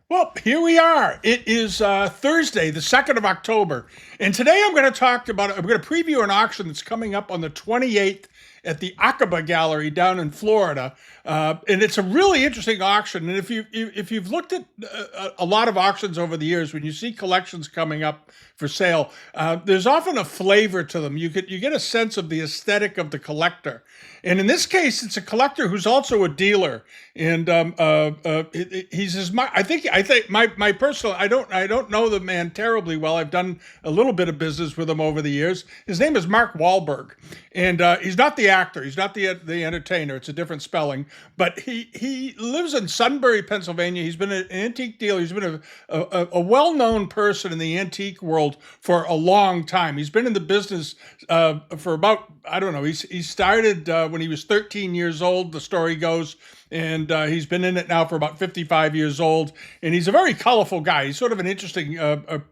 Well, here we are. It is Thursday, the 2nd of October. And today I'm going to preview an auction that's coming up on the 28th at the Akiba Gallery down in Florida. And it's a really interesting auction. And if you've looked at a lot of auctions over the years, when you see collections coming up for sale, there's often a flavor to them. You get a sense of the aesthetic of the collector. And in this case, it's a collector who's also a dealer. And I think my personal, I don't know the man terribly well. I've done a little bit of business with him over the years. His name is Mark Walberg, and he's not the actor. He's not the entertainer. It's a different spelling. But he lives in Sunbury, Pennsylvania. He's been an antique dealer. He's been a well-known person in the antique world for a long time. He's been in the business for about, I don't know. He started when he was 13 years old. The story goes. And he's been in it now for about 55 years old. And he's a very colorful guy. He's sort of an interesting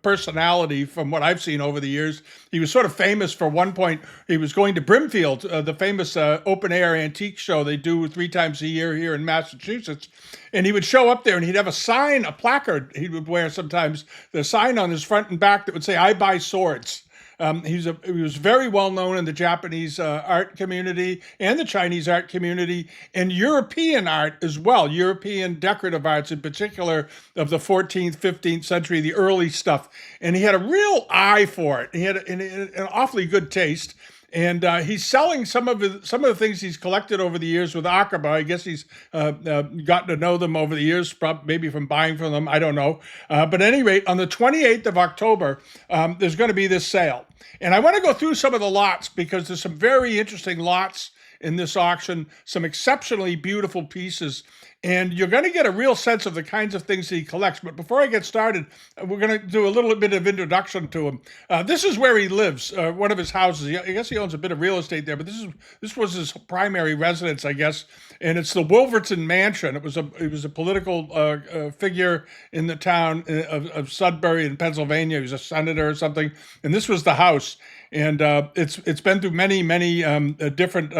personality from what I've seen over the years. He was sort of famous for one point. He was going to Brimfield, the famous open-air antique show they do 3 times a year here in Massachusetts. And he would show up there and he'd have a placard he would wear sometimes, the sign on his front and back that would say, "I buy swords." He was very well known in the Japanese art community and the Chinese art community and European art as well, European decorative arts in particular of the 14th, 15th century, the early stuff. And he had a real eye for it. He had an awfully good taste. And he's selling some of the things he's collected over the years with Akiba. I guess he's gotten to know them over the years, maybe from buying from them. I don't know. But at any rate, on the 28th of October, there's going to be this sale. And I want to go through some of the lots because there's some very interesting lots in this auction, some exceptionally beautiful pieces. And you're going to get a real sense of the kinds of things he collects. But before I get started, we're going to do a little bit of introduction to him. This is where he lives, one of his houses. I guess he owns a bit of real estate there, but this was his primary residence, I guess. And it's the Wolverton Mansion. It was a political figure in the town of Sudbury in Pennsylvania. He was a senator or something. And this was the house. And it's been through many different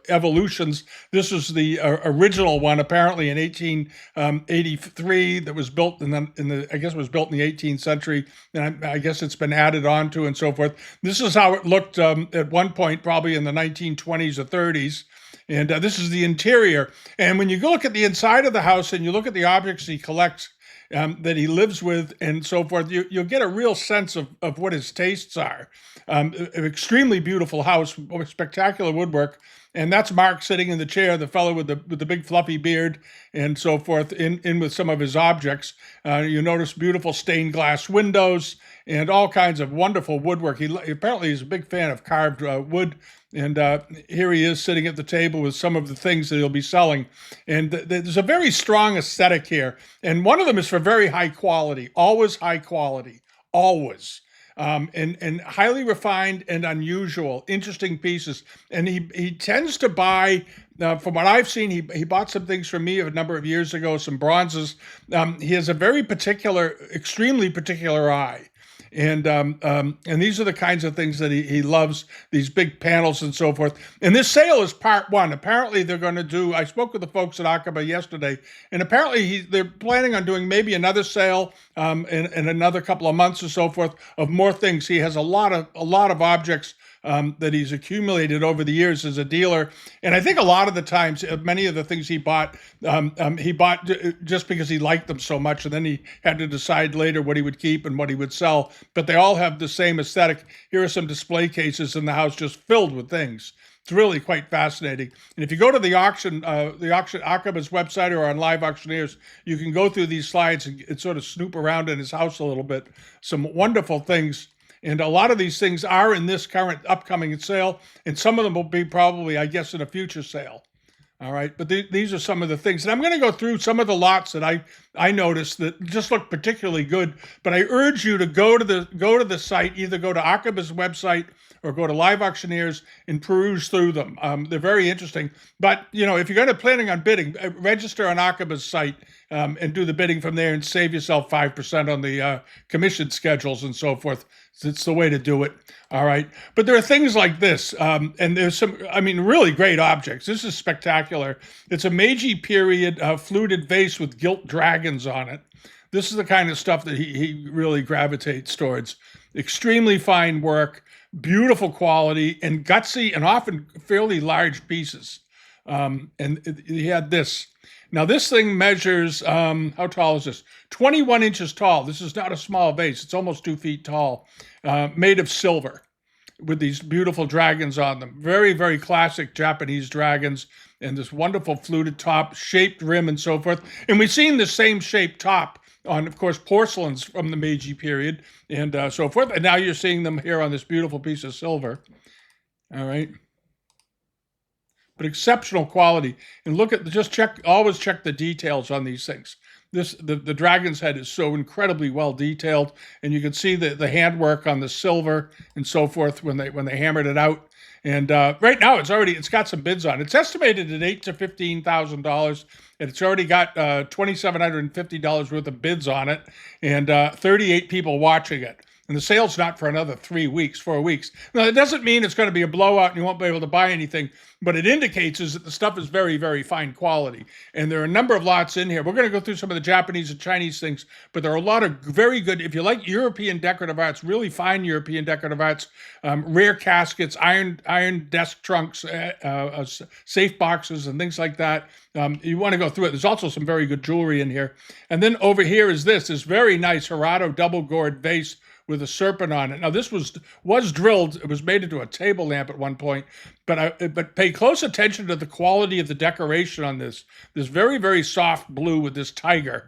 evolutions. This was the original one, apparently in 1883, that was built I guess it was built in the 18th century, and I guess it's been added on to and so forth. This is how it looked at one point, probably in the 1920s or 30s. And this is the interior. And when you go look at the inside of the house and you look at the objects he collects, that he lives with and so forth, you'll get a real sense of what his tastes are. An extremely beautiful house, spectacular woodwork. And that's Mark sitting in the chair, the fellow with the big fluffy beard and so forth, in with some of his objects. You notice beautiful stained glass windows and all kinds of wonderful woodwork. Apparently he's a big fan of carved wood. And here he is sitting at the table with some of the things that he'll be selling. And there's a very strong aesthetic here. And one of them is for very high quality, always high quality, always. And highly refined and unusual, interesting pieces. And he tends to buy, from what I've seen, he bought some things from me a number of years ago, some bronzes. He has a very particular, extremely particular eye. And these are the kinds of things that he loves, these big panels and so forth. And this sale is part one. Apparently they're going to do, I spoke with the folks at Akiba yesterday, and apparently they're planning on doing maybe another sale in another couple of months or so forth of more things. He has a lot of objects that he's accumulated over the years as a dealer. And I think a lot of the times, many of the things he bought just because he liked them so much, and then he had to decide later what he would keep and what he would sell. But they all have the same aesthetic. Here are some display cases in the house just filled with things. It's really quite fascinating. And if you go to the auction Akiba's website or on Live Auctioneers, you can go through these slides and sort of snoop around in his house a little bit. Some wonderful things. And a lot of these things are in this current upcoming sale, and some of them will be probably, I guess, in a future sale. All right, but these are some of the things. And I'm going to go through some of the lots that I noticed that just look particularly good. But I urge you to go to the site, either go to Akiba's website or go to Live Auctioneers and peruse through them. They're very interesting. But if you're planning on bidding, register on Akiba's site. and do the bidding from there and save yourself 5% on the commission schedules and so forth. It's the way to do it. All right. But there are things like this, and there's some, I mean, really great objects. This is spectacular. It's a Meiji period fluted vase with gilt dragons on it. This is the kind of stuff that he really gravitates towards. Extremely fine work, beautiful quality, and gutsy and often fairly large pieces. And he had this. Now, this thing measures, how tall is this? 21 inches tall. This is not a small vase. It's almost 2 feet tall, made of silver with these beautiful dragons on them. Very, very classic Japanese dragons and this wonderful fluted top, shaped rim and so forth. And we've seen the same shaped top on, of course, porcelains from the Meiji period and so forth. And now you're seeing them here on this beautiful piece of silver. All right. But exceptional quality. And look at, just check, always check the details on these things. The dragon's head is so incredibly well detailed, and you can see the handwork on the silver and so forth when they hammered it out. And right now it's got some bids on it. It's estimated at $8,000 to $15,000, and it's already got $2,750 worth of bids on it, and 38 people watching it. And the sale's not for another 4 weeks. Now, it doesn't mean it's going to be a blowout and you won't be able to buy anything. But it indicates is that the stuff is very, very fine quality. And there are a number of lots in here. We're going to go through some of the Japanese and Chinese things, but there are a lot of very good, if you like European decorative arts, really fine European decorative arts, rare caskets, iron desk trunks, safe boxes, and things like that. You want to go through it. There's also some very good jewelry in here. And then over here is this very nice Hirado double gourd vase with a serpent on it. Now, this was drilled. It was made into a table lamp at one point, but pay close attention to the quality of the decoration on this. This very, very soft blue with this tiger,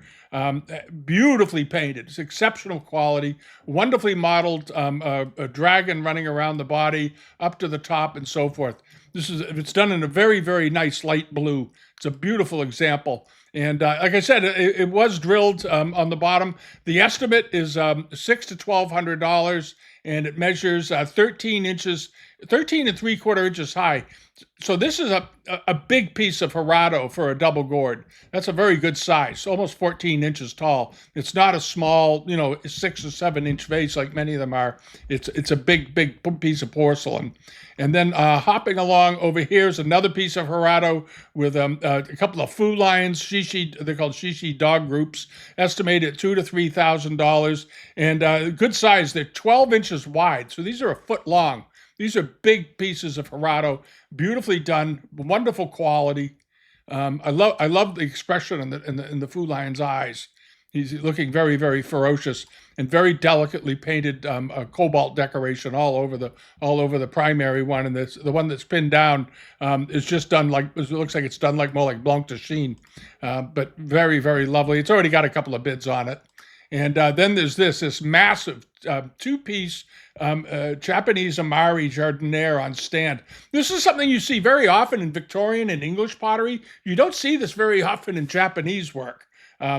beautifully painted. It's exceptional quality, wonderfully modeled, a dragon running around the body up to the top and so forth. It's done in a very, very nice light blue. It's a beautiful example. And like I said, it was drilled on the bottom. The estimate is $600 to $1,200, and it measures 13 and 3/4 inches high. So this is a big piece of Hirado for a double gourd. That's a very good size, almost 14 inches tall. It's not a small, 6 or 7 inch vase like many of them are. It's a big piece of porcelain. And then hopping along over here is another piece of Hirado with a couple of food lions, they're called shishi dog groups, estimated at $2,000 to $3,000, and good size. They're 12 inches wide, so these are a foot long. These are big pieces of Hirado, beautifully done, wonderful quality. I love the expression in the food lion's eyes. He's looking very, very ferocious and very delicately painted cobalt decoration all over the primary one, and the one that's pinned down is just done it looks like it's done more like blanc de chine, but very, very lovely. It's already got a couple of bids on it. And then there's this massive two-piece Japanese Amari jardiniere on stand. This is something you see very often in Victorian and English pottery. You don't see this very often in Japanese work.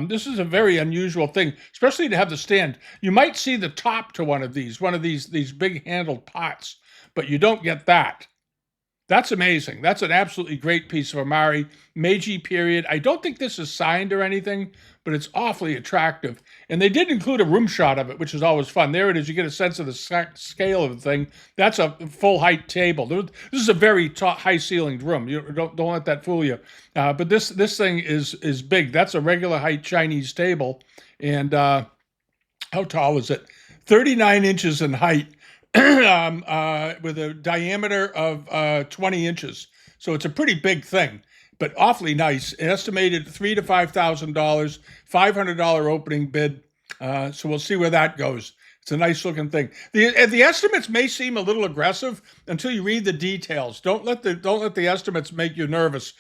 This is a very unusual thing, especially to have the stand. You might see the top to one of these big handled pots, but you don't get that. That's amazing. That's an absolutely great piece of Amari, Meiji period. I don't think this is signed or anything, but it's awfully attractive. And they did include a room shot of it, which is always fun. There it is. You get a sense of the scale of the thing. That's a full height table. This is a very high ceilinged room. You don't let that fool you. But this thing is big. That's a regular height Chinese table. And how tall is it? 39 inches in height. With a diameter of 20 inches. So it's a pretty big thing, but awfully nice. Estimated $3,000 to $5,000, $500 opening bid. So we'll see where that goes. It's a nice looking thing. The estimates may seem a little aggressive until you read the details. Don't let the estimates make you nervous.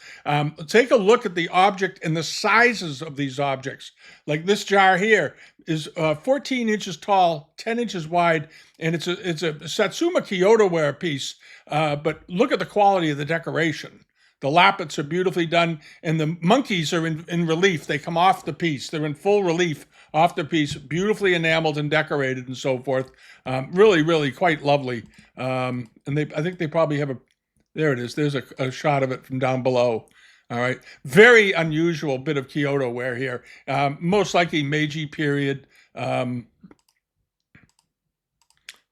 Take a look at the object and the sizes of these objects. Like this jar here is 14 inches tall, 10 inches wide, and it's a Satsuma Kyoto ware piece. But look at the quality of the decoration. The lappets are beautifully done, and the monkeys are in relief. They come off the piece. They're in full relief off the piece, beautifully enameled and decorated and so forth. Really, really quite lovely. And I think they probably have there it is. There's a shot of it from down below. All right, very unusual bit of Kyoto ware here. Most likely Meiji period. Um,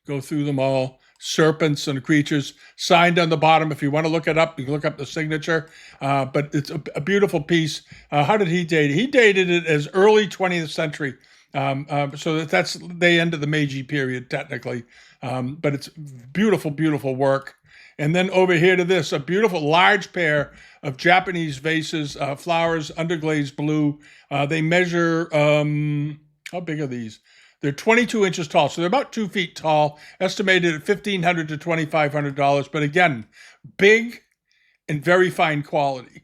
go through them all. Serpents and creatures signed on the bottom. If you want to look it up, you can look up the signature. But it's a beautiful piece. How did he date it? He dated it as early 20th century. So that's the end of the Meiji period, technically. But it's beautiful, beautiful work. And then over here to this, a beautiful large pair of Japanese vases, flowers, underglazed blue. They measure, how big are these? They're 22 inches tall, so they're about 2 feet tall, estimated at $1,500 to $2,500. But again, big and very fine quality.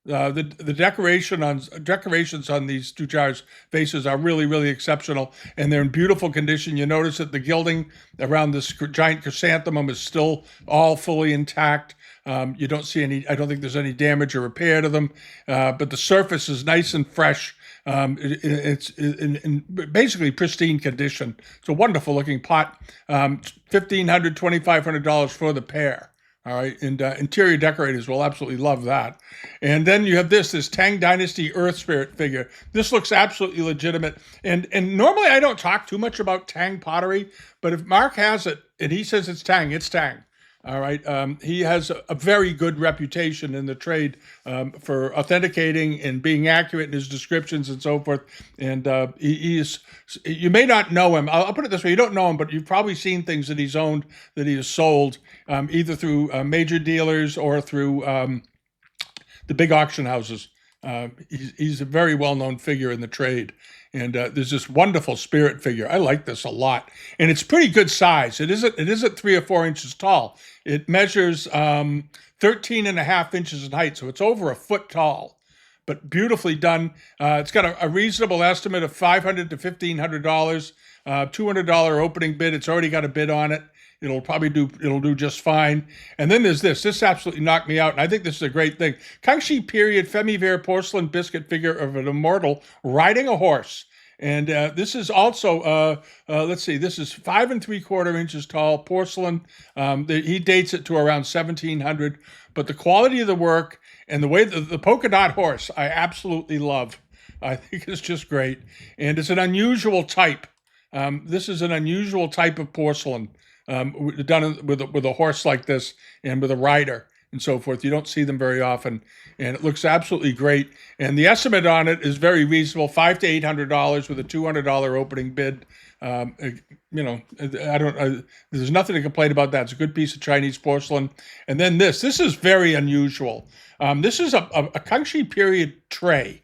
The decorations on these two jars vases are really, really exceptional, and they're in beautiful condition. You notice that the gilding around this giant chrysanthemum is still all fully intact. You don't see any, I don't think there's any damage or repair to them, but the surface is nice and fresh. It's in basically pristine condition. It's a wonderful looking pot. $1,500, $2,500 for the pair. All right, and interior decorators will absolutely love that. And then you have this Tang Dynasty Earth Spirit figure. This looks absolutely legitimate. And normally I don't talk too much about Tang pottery, but if Mark has it and he says it's Tang, it's Tang. All right, he has a very good reputation in the trade for authenticating and being accurate in his descriptions and so forth. And he is, you may not know him. I'll put it this way, you don't know him, but you've probably seen things that he's owned, that he has sold, either through major dealers or through the big auction houses. He's a very well-known figure in the trade. And there's this wonderful spirit figure. I like this a lot. And it's pretty good size. It isn't 3 or 4 inches tall. It measures 13 and a half inches in height. So it's over a foot tall, but beautifully done. It's got a reasonable estimate of $500 to $1,500, $200 opening bid. It's already got a bid on it. It'll do just fine. And then there's this absolutely knocked me out. And I think this is a great thing. Kangxi period Femi-Vare porcelain biscuit figure of an immortal riding a horse. And this is also, let's see, this is 5 3/4 inches tall porcelain. He dates it to around 1700, but the quality of the work and the way the polka dot horse, I absolutely love. I think it's just great. And it's an unusual type. This is an unusual type of porcelain. Done with a horse like this and with a rider and so forth. You don't see them very often, and it looks absolutely great. And the estimate on it is very reasonable, $500 to $800 with a $200 opening bid. There's nothing to complain about that. It's a good piece of Chinese porcelain. And then this is very unusual. This is a Kangxi period tray.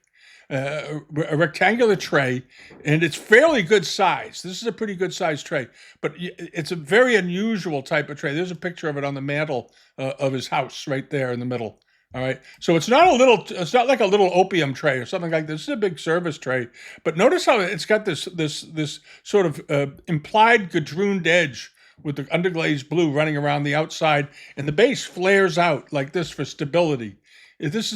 A rectangular tray, and it's fairly good size. This is a pretty good size tray, but it's a very unusual type of tray. There's a picture of it on the mantle of his house right there in the middle. All right, so it's not like a little opium tray or something like this. This is a big service tray, but notice how it's got this sort of implied gadrooned edge with the underglazed blue running around the outside, and the base flares out like this for stability. This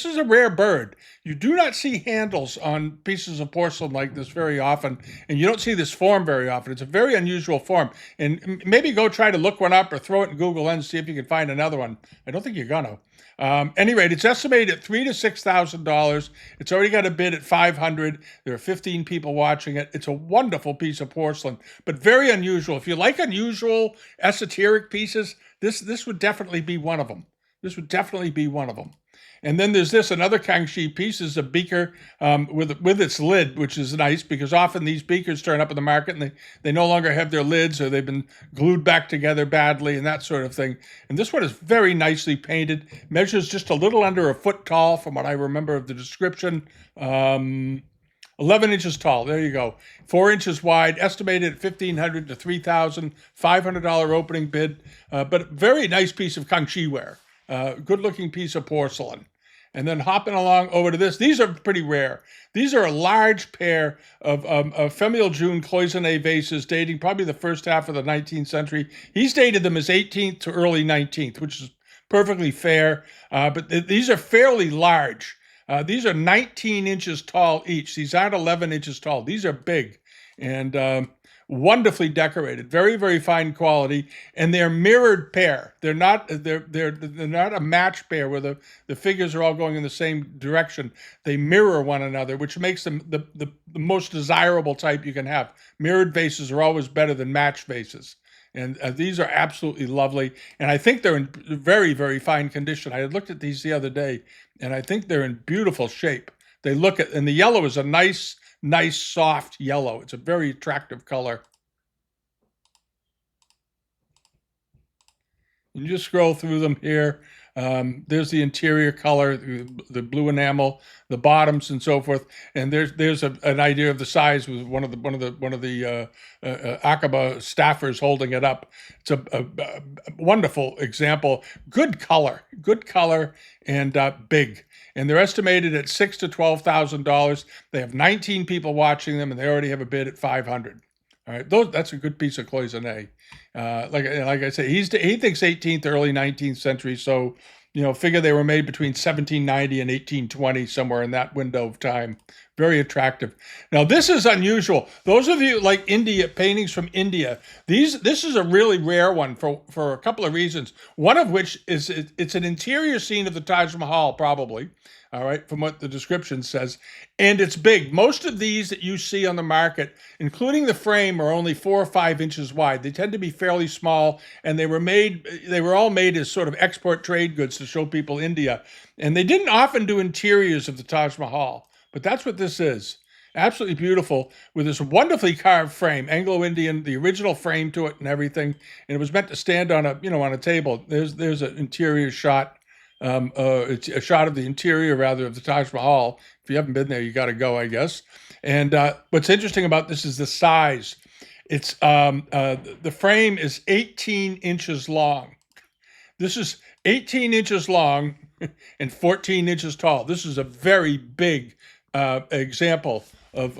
is a rare bird. You do not see handles on pieces of porcelain like this very often, and you don't see this form very often. It's a very unusual form. And maybe go try to look one up or throw it in Google Lens, see if you can find another one. I don't think you're gonna. Any rate, it's estimated at $3,000 to $6,000. It's already got a bid at $500. There are 15 people watching it. It's a wonderful piece of porcelain, but very unusual. If you like unusual, esoteric pieces, this would definitely be one of them. This would definitely be one of them. And then there's another Kangxi piece. This is a beaker with its lid, which is nice because often these beakers turn up in the market and they no longer have their lids or they've been glued back together badly and that sort of thing. And this one is very nicely painted, measures just a little under a foot tall from what I remember of the description. 11 inches tall, there you go. 4 inches wide, estimated at $1,500 to $3,000, $500 opening bid, but very nice piece of Kangxi ware. Good-looking piece of porcelain. And then hopping along over to this, these are pretty rare. These are a large pair of Femil June cloisonné vases dating probably the first half of the 19th century. He's dated them as 18th to early 19th, which is perfectly fair. But these are fairly large. These are 19 inches tall each. These aren't 11 inches tall. These are big. And wonderfully decorated, very, very fine quality, and they're mirrored pair. They're not a match pair where the figures are all going in the same direction. They mirror one another, which makes them the most desirable type you can have. Mirrored vases are always better than matched vases. And these are absolutely lovely. And I think they're in very, very fine condition. I had looked at these the other day, and I think they're in beautiful shape. They look at, and the yellow is a nice, soft yellow. It's a very attractive color. You just scroll through them here. There's the interior color, the blue enamel, the bottoms, and so forth. And there's an idea of the size with one of the Akiba staffers holding it up. It's a wonderful example. Good color, and big. And they're estimated at $6,000 to $12,000. They have 19 people watching them, and they already have a bid at 500. All right, that's a good piece of cloisonne. Like I say, he thinks 18th, early 19th century. So, figure they were made between 1790 and 1820, somewhere in that window of time. Very attractive. Now, this is unusual. Those of you like India, paintings from India, this is a really rare one for a couple of reasons. One of which is it's an interior scene of the Taj Mahal, probably. All right, from what the description says. And it's big. Most of these that you see on the market, including the frame, are only 4 or 5 inches wide. They tend to be fairly small, and they were all made as sort of export trade goods to show people India. And they didn't often do interiors of the Taj Mahal, but that's what this is. Absolutely beautiful, with this wonderfully carved frame, Anglo-Indian, the original frame to it and everything. And it was meant to stand on a table. There's an interior shot. It's a shot of the interior, rather, of the Taj Mahal. If you haven't been there, you got to go, I guess. And what's interesting about this is the size. It's the frame is 18 inches long. This is 18 inches long and 14 inches tall. This is a very big example of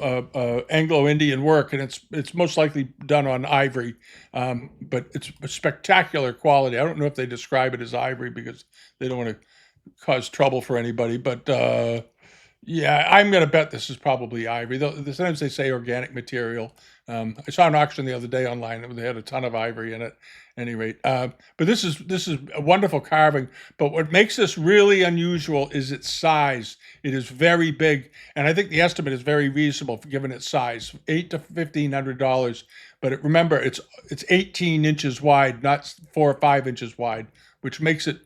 Anglo-Indian work, and it's most likely done on ivory, but it's a spectacular quality. I don't know if they describe it as ivory because they don't want to cause trouble for anybody, but yeah, I'm going to bet this is probably ivory. Sometimes they say organic material. I saw an auction the other day online that they had a ton of ivory in it. At any rate, but this is a wonderful carving. But what makes this really unusual is its size. It is very big, and I think the estimate is very reasonable given its size, $800 to $1,500. But remember, it's 18 inches wide, not 4 or 5 inches wide, which makes it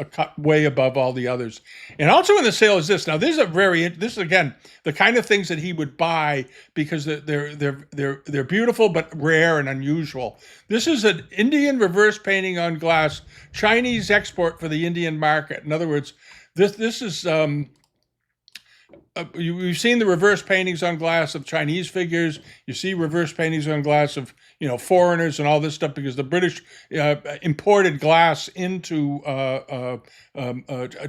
a cut way above all the others. And also in the sale is this. Now, this is again the kind of things that he would buy because they're beautiful but rare and unusual. This is an Indian reverse painting on glass, Chinese export for the Indian market. In other words, this is you've seen the reverse paintings on glass of Chinese figures. You see reverse paintings on glass of foreigners and all this stuff because the British imported glass into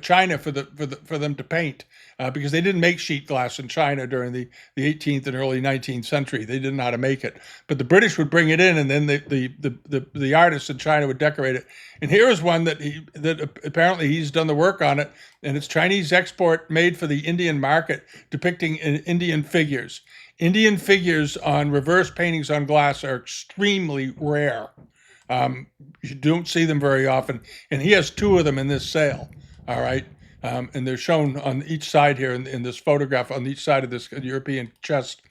China for them to paint because they didn't make sheet glass in China during the 18th and early 19th century. They didn't know how to make it, but the British would bring it in, and then the artists in China would decorate it. And here is one that apparently he's done the work on it, and it's Chinese export made for the Indian market, depicting Indian figures. Indian figures on reverse paintings on glass are extremely rare. You don't see them very often, and he has 2 of them in this sale. All right, and they're shown on each side here in this photograph on each side of this European chest.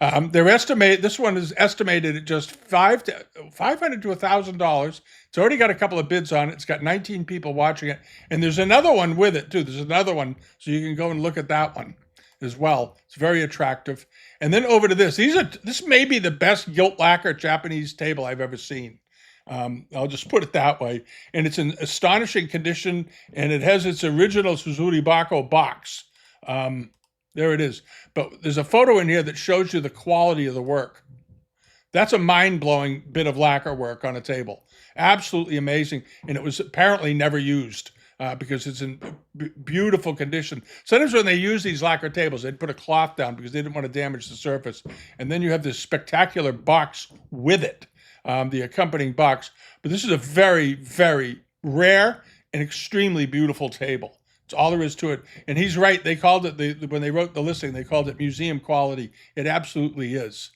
This one is estimated at just $500 to $1,000. It's already got a couple of bids on it. It's got 19 people watching it, and there's another one with it too. There's another one, so you can go and look at that one as well. It's very attractive. And then over to this. This may be the best gilt lacquer Japanese table I've ever seen. I'll just put it that way. And it's in astonishing condition, and it has its original Suzuribako box. There it is. But there's a photo in here that shows you the quality of the work. That's a mind-blowing bit of lacquer work on a table. Absolutely amazing. And it was apparently never used. Because it's in beautiful condition. Sometimes when they use these lacquer tables, they'd put a cloth down because they didn't want to damage the surface. And then you have this spectacular box with it, the accompanying box. But this is a very, very rare and extremely beautiful table. It's all there is to it. And he's right. They called it, when they wrote the listing, they called it museum quality. It absolutely is.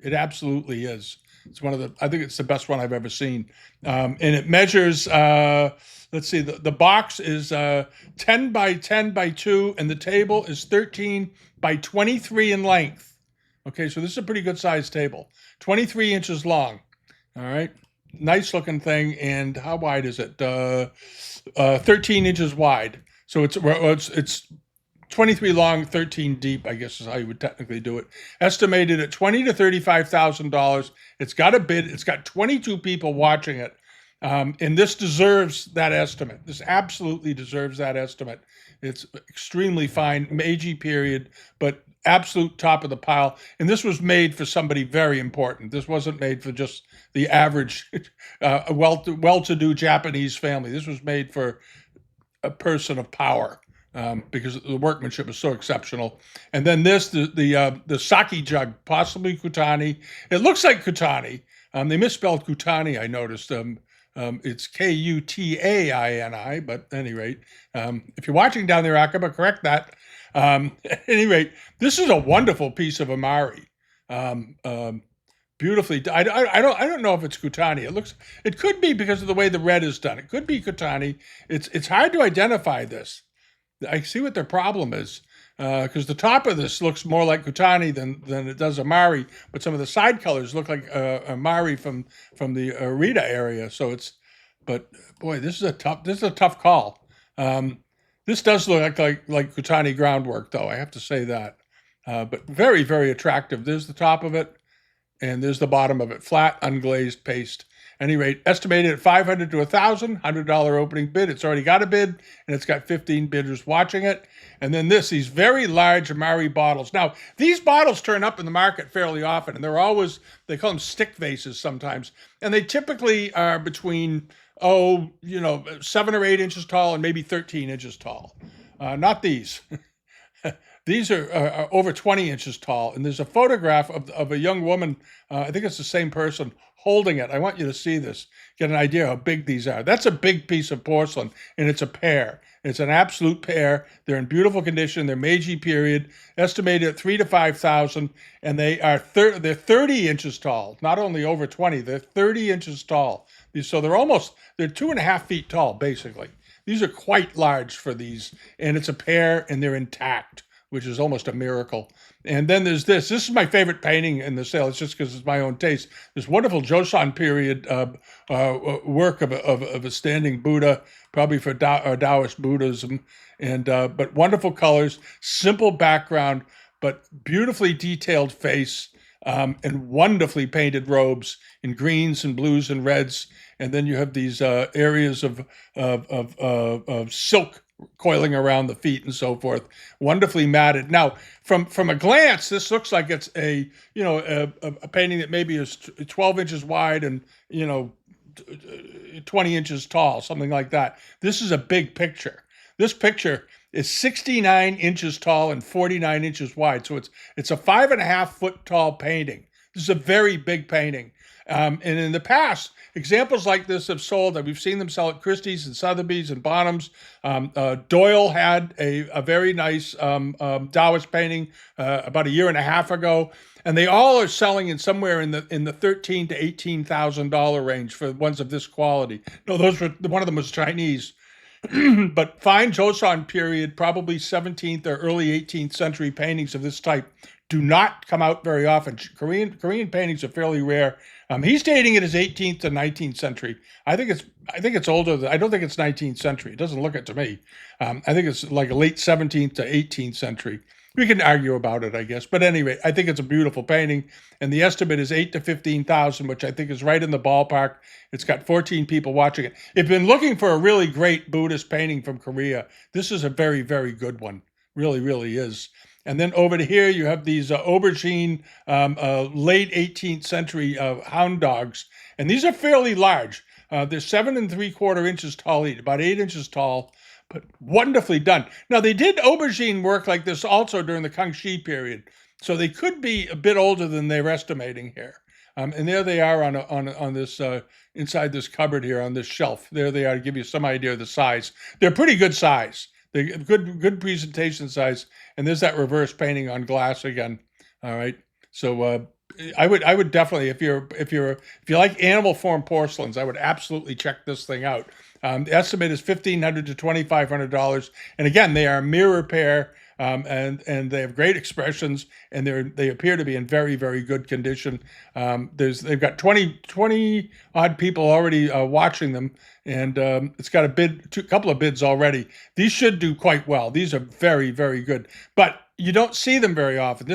It absolutely is. It's one of the, I think it's the best one I've ever seen. And it measures, let's see, the box is 10 by 10 by 2, and the table is 13 by 23 in length. Okay, so this is a pretty good sized table. 23 inches long. All right. Nice looking thing. And how wide is it? 13 inches wide. So it's 23 long, 13 deep, I guess is how you would technically do it. Estimated at $20,000 to $35,000. It's got a bid. It's got 22 people watching it. And this deserves that estimate. This absolutely deserves that estimate. It's extremely fine, Meiji period, but absolute top of the pile. And this was made for somebody very important. This wasn't made for just the average well-to-do Japanese family. This was made for a person of power. Because the workmanship is so exceptional. And then this, the sake jug, possibly Kutani. It looks like Kutani. They misspelled Kutani, I noticed. It's Kutaini, but at any rate, if you're watching down there, Akiba, correct that. At any rate, this is a wonderful piece of Amari. Beautifully. I don't know if it's Kutani. It could be because of the way the red is done. It could be Kutani. It's hard to identify this. I see what their problem is, because the top of this looks more like Kutani than it does Amari, but some of the side colors look like Amari from the Rita area. So but boy, this is a tough call. This does look like Kutani groundwork, though. I have to say that, but very, very attractive. There's the top of it, and there's the bottom of it, flat, unglazed paste. Any rate, estimated at $500 to $1,000, $100 opening bid. It's already got a bid, and it's got 15 bidders watching it. And then these very large Amari bottles. Now, these bottles turn up in the market fairly often, and they call them stick vases sometimes. And they typically are between, 7 or 8 inches tall and maybe 13 inches tall. Not these. These are over 20 inches tall. And there's a photograph of a young woman, I think it's the same person, holding it. I want you to see this, get an idea how big these are. That's a big piece of porcelain, and it's a pair. It's an absolute pair. They're in beautiful condition. They're Meiji period, estimated at $3,000 to $5,000, and they're 30 inches tall. Not only over 20, they're 30 inches tall. So they're 2.5 feet tall, basically. These are quite large for these, and it's a pair, and they're intact, which is almost a miracle. And then there's this. This is my favorite painting in the sale. It's just because it's my own taste. This wonderful Joseon period work of a standing Buddha, probably for Taoist Buddhism, but wonderful colors, simple background, but beautifully detailed face, and wonderfully painted robes in greens and blues and reds. And then you have these areas of silk coiling around the feet and so forth, wonderfully matted. Now, from a glance, this looks like it's a painting that maybe is 12 inches wide and 20 inches tall, something like that. This is a big picture. This picture is 69 inches tall and 49 inches wide, so it's a 5.5 foot tall painting. This is a very big painting. And in the past, examples like this have sold, and we've seen them sell at Christie's and Sotheby's and Bonham's. Doyle had a very nice Taoist painting about 1.5 years ago, and they all are selling in somewhere in the $13,000 to $18,000 range for ones of this quality. No, one of them was Chinese. But fine Joseon period, probably 17th or early 18th century paintings of this type do not come out very often. Korean paintings are fairly rare. He's dating it as 18th to 19th century. I think it's older. I don't think it's 19th century. It doesn't look it to me. I think it's like a late 17th to 18th century. We can argue about it, I guess. But anyway, I think it's a beautiful painting, and the estimate is $8,000 to $15,000, which I think is right in the ballpark. It's got 14 people watching it. If you've been looking for a really great Buddhist painting from Korea, this is a very, very good one. Really, really is. And then over to here, you have these aubergine, late 18th century hound dogs. And these are fairly large. They're 7 3/4 inches tall each, about 8 inches tall, but wonderfully done. Now, they did aubergine work like this also during the Kangxi period. So they could be a bit older than they're estimating here. And there they are on this, inside this cupboard here on this shelf. There they are to give you some idea of the size. They're pretty good size. They're good presentation size. And there's that reverse painting on glass again. All right. So I would definitely, if you like animal form porcelains, I would absolutely check this thing out. The estimate is $1,500 to $2,500, and again, they are mirror repair, and they have great expressions, and they appear to be in very, very good condition. They've got 20 odd people already watching them, and it's got a couple of bids already. These should do quite well. These are very, very good, but you don't see them very often.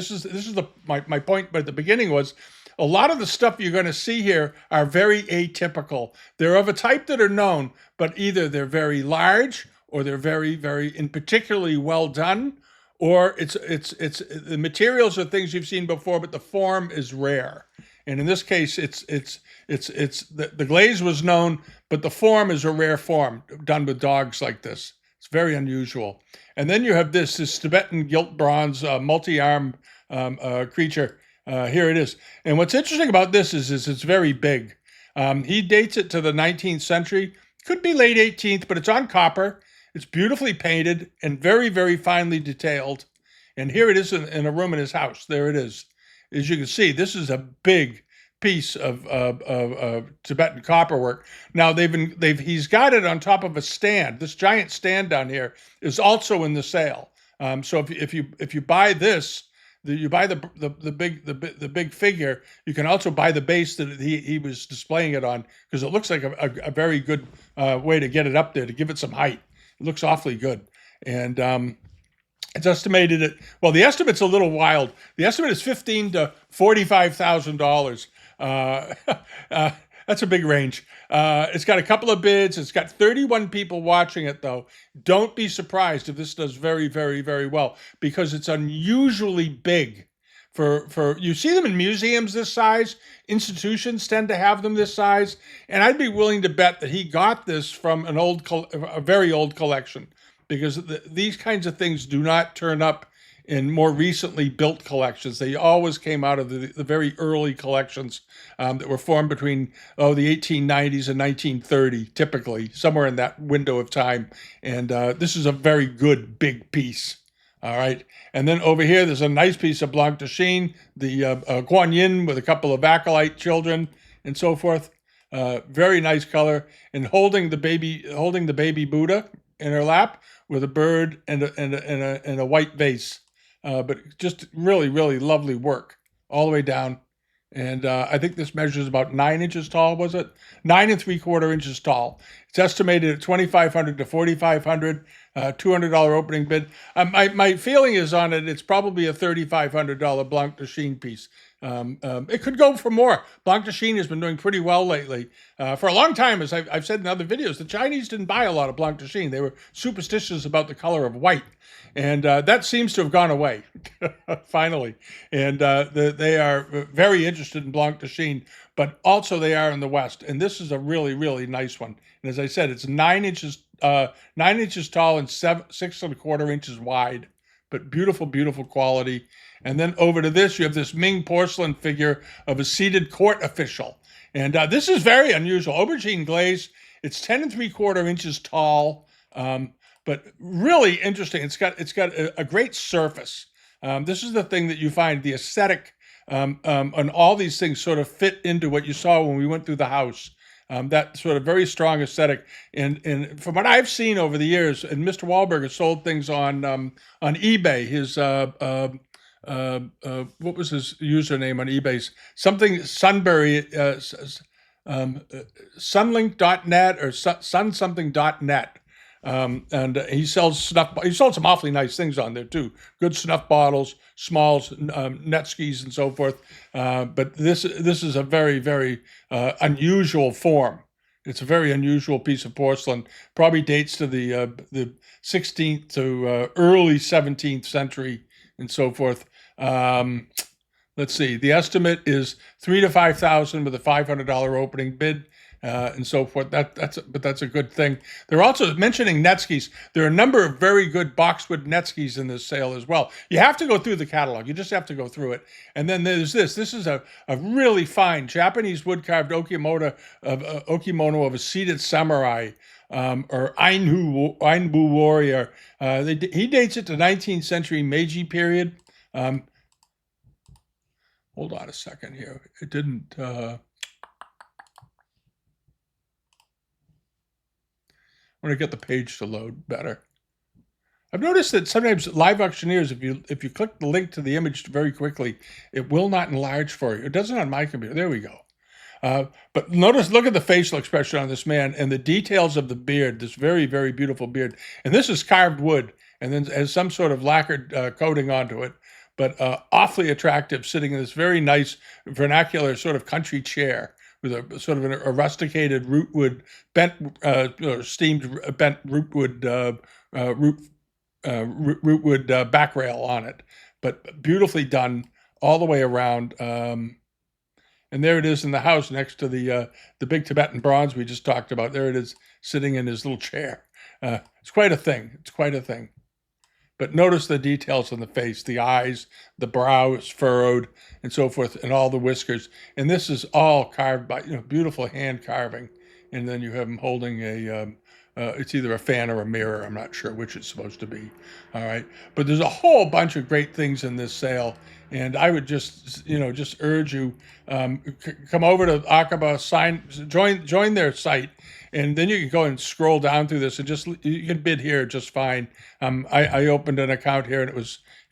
My point, but at the beginning was a lot of the stuff you're going to see here are very atypical. They're of a type that are known, but either they're very large or they're very, very in particularly well done, or it's the materials are things you've seen before, but the form is rare. And in this case, the glaze was known, but the form is a rare form done with dogs like this. It's very unusual. And then you have this Tibetan gilt bronze multi-arm creature. Here it is. And what's interesting about this is it's very big. He dates it to the 19th century. Could be late 18th, but it's on copper. It's beautifully painted and very, very finely detailed. And here it is in a room in his house. There it is. As you can see, this is a big piece of Tibetan copperwork. Now he's got it on top of a stand. This giant stand down here is also in the sale. So if you buy this, you buy the big figure, you can also buy the base that he was displaying it on, because it looks like a very good way to get it up there, to give it some height. It looks awfully good. And it's estimated at, well, the estimate's a little wild. The estimate is $15,000 to $45,000. That's a big range. It's got a couple of bids. It's got 31 people watching it, though. Don't be surprised if this does very, very, very well, because it's unusually big. You see them in museums this size. Institutions tend to have them this size, and I'd be willing to bet that he got this from a very old collection, because these kinds of things do not turn up in more recently built collections. They always came out of the very early collections that were formed between the 1890s and 1930, typically somewhere in that window of time. And this is a very good big piece. All right, and then over here there's a nice piece of Blanc de Chine, the Guan Yin with a couple of acolyte children and so forth. Very nice color, and holding the baby Buddha in her lap with a bird and a white vase. But just really, really lovely work all the way down. And I think this measures about 9 inches tall, was it? 9 3/4 inches tall. It's estimated at $2,500 to $4,500, $200 opening bid. My feeling is on it, it's probably a $3,500 Blanc de Chine piece. It could go for more. Blanc de Chine has been doing pretty well lately. For a long time, as I've said in other videos, the Chinese didn't buy a lot of Blanc de Chine. They were superstitious about the color of white. And that seems to have gone away, finally. And they are very interested in Blanc de Chine, but also they are in the West. And this is a really, really nice one. And as I said, it's 9 inches tall and 6 1/4 inches wide, but beautiful, beautiful quality. And then over to this, you have this Ming porcelain figure of a seated court official. And this is very unusual. Aubergine glaze. It's 10 3/4 inches tall. But really interesting. It's got a great surface. This is the thing that you find, the aesthetic, and all these things sort of fit into what you saw when we went through the house. That sort of very strong aesthetic. And from what I've seen over the years, and Mr. Walberg has sold things on eBay. His what was his username on eBay? Something Sunbury, sunlink.net or sunsomething.net. And he sells snuff. He sold some awfully nice things on there too. Good snuff bottles, smalls, net skis, and so forth. But this is a very, very unusual form. It's a very unusual piece of porcelain. Probably dates to the 16th to early 17th century and so forth. Let's see. The estimate is $3,000 to $5,000 with a $500 opening bid. And so forth. That's a good thing. They're also mentioning net skis. There are a number of very good boxwood net skis in this sale as well. You have to go through the catalog. You just have to go through it. And then there's this. This is a really fine Japanese wood-carved okimono of a seated samurai, or Ainbu warrior. He dates it to 19th century Meiji period. hold on a second here. It didn't. I want to get the page to load better. I've noticed that sometimes live auctioneers, if you click the link to the image very quickly, it will not enlarge for you. It doesn't on my computer. There we go. But notice, look at the facial expression on this man and the details of the beard, this very, very beautiful beard. And this is carved wood and then has some sort of lacquered coating onto it, but awfully attractive, sitting in this very nice vernacular sort of country chair with a sort of a rusticated rootwood, bent, steamed bent rootwood, rootwood back rail on it, but beautifully done all the way around. And there it is in the house next to the big Tibetan bronze we just talked about. There it is sitting in his little chair. It's quite a thing. It's quite a thing. But notice the details on the face, the eyes, the brow is furrowed, and so forth, and all the whiskers. And this is all carved by, beautiful hand carving. And then you have him holding it's either a fan or a mirror. I'm not sure which it's supposed to be. All right. But there's a whole bunch of great things in this sale. And I would just urge you, come over to Akiba, join their site, and then you can go and scroll down through this and you can bid here just fine. I opened an account here and it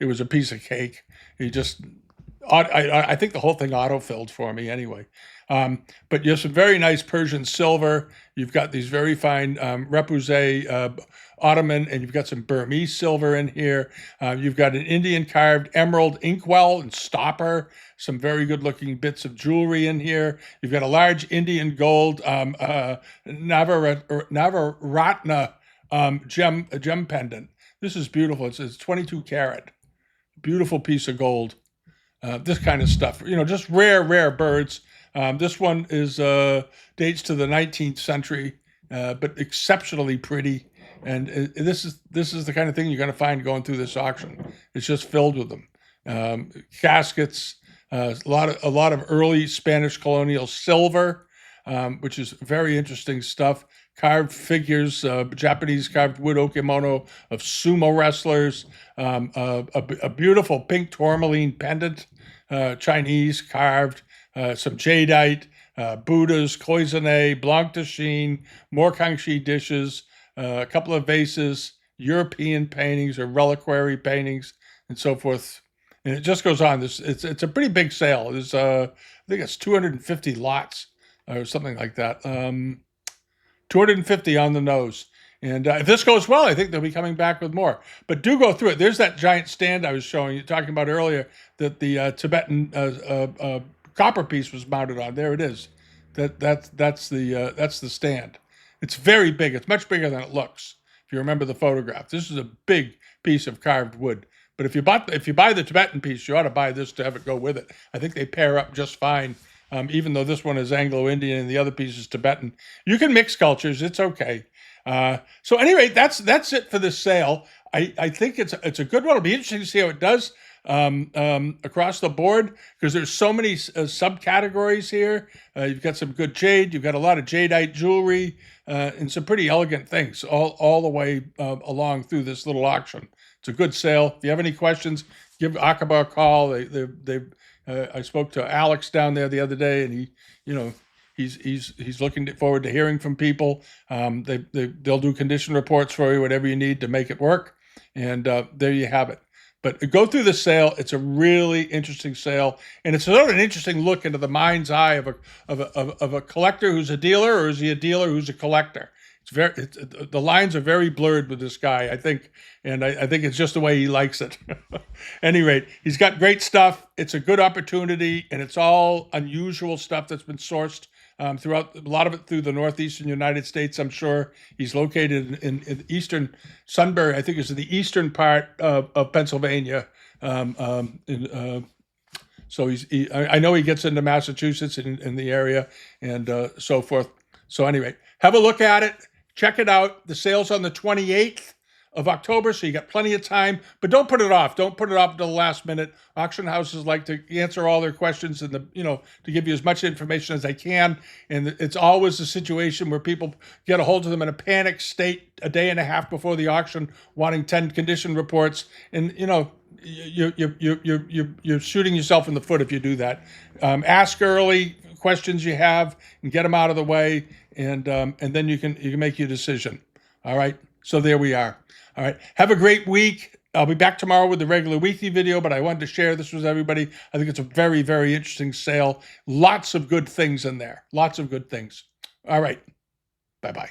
was a piece of cake. I think the whole thing auto-filled for me anyway. But you have some very nice Persian silver. You've got these very fine repoussé ottoman, and you've got some Burmese silver in here. You've got an Indian carved emerald inkwell and stopper, some very good looking bits of jewelry in here. You've got a large Indian gold Navaratna gem pendant. This is beautiful. It's 22 karat. Beautiful piece of gold. This kind of stuff, just rare birds. This one is dates to the 19th century, but exceptionally pretty. And this is the kind of thing you're going to find going through this auction. It's just filled with them. Caskets, a lot of early Spanish colonial silver, which is very interesting stuff. Carved figures, Japanese carved wood okimono of sumo wrestlers, a beautiful pink tourmaline pendant, Chinese carved, some jadeite, Buddhas, cloisonne, blanc de chine, more Kangxi dishes, a couple of vases, European paintings or reliquary paintings, and so forth. And it just goes on. It's a pretty big sale. There's I think it's 250 lots or something like that. 250 on the nose. And if this goes well, I think they'll be coming back with more. But do go through it. There's that giant stand I was talking about earlier, that the Tibetan copper piece was mounted on. There it is. That's the stand. It's very big. It's much bigger than it looks. If you remember the photograph, this is a big piece of carved wood. But if you buy the Tibetan piece, you ought to buy this to have it go with it. I think they pair up just fine. Even though this one is Anglo-Indian and the other piece is Tibetan, you can mix cultures. It's okay. So anyway, that's it for this sale. I think it's a good one. It'll be interesting to see how it does across the board, because there's so many subcategories here. You've got some good jade. You've got a lot of jadeite jewelry and some pretty elegant things all the way along through this little auction. It's a good sale. If you have any questions, give Akiba a call. I spoke to Alex down there the other day, and he's looking forward to hearing from people. They'll do condition reports for you, whatever you need to make it work. And there you have it. But go through the sale. It's a really interesting sale, and it's sort of an interesting look into the mind's eye of a collector who's a dealer, or is he a dealer who's a collector? The lines are very blurred with this guy, I think, and I think it's just the way he likes it. At any rate, he's got great stuff. It's a good opportunity, and it's all unusual stuff that's been sourced throughout, a lot of it through the northeastern United States, I'm sure. He's located in eastern Sunbury, I think is the eastern part of Pennsylvania. So I know he gets into Massachusetts in the area and so forth. So anyway, have a look at it. Check it out. The sale's on the 28th of October, so you got plenty of time. But don't put it off. Don't put it off until the last minute. Auction houses like to answer all their questions and to give you as much information as they can. And it's always a situation where people get a hold of them in a panic state a day and a half before the auction, wanting 10 condition reports. And you're shooting yourself in the foot if you do that. Ask early questions you have and get them out of the way, and then you can make your decision. All right. So there we are. All right. Have a great week. I'll be back tomorrow with the regular weekly video, but I wanted to share this with everybody. I think it's a very, very interesting sale. Lots of good things in there. Lots of good things. All right. Bye-bye.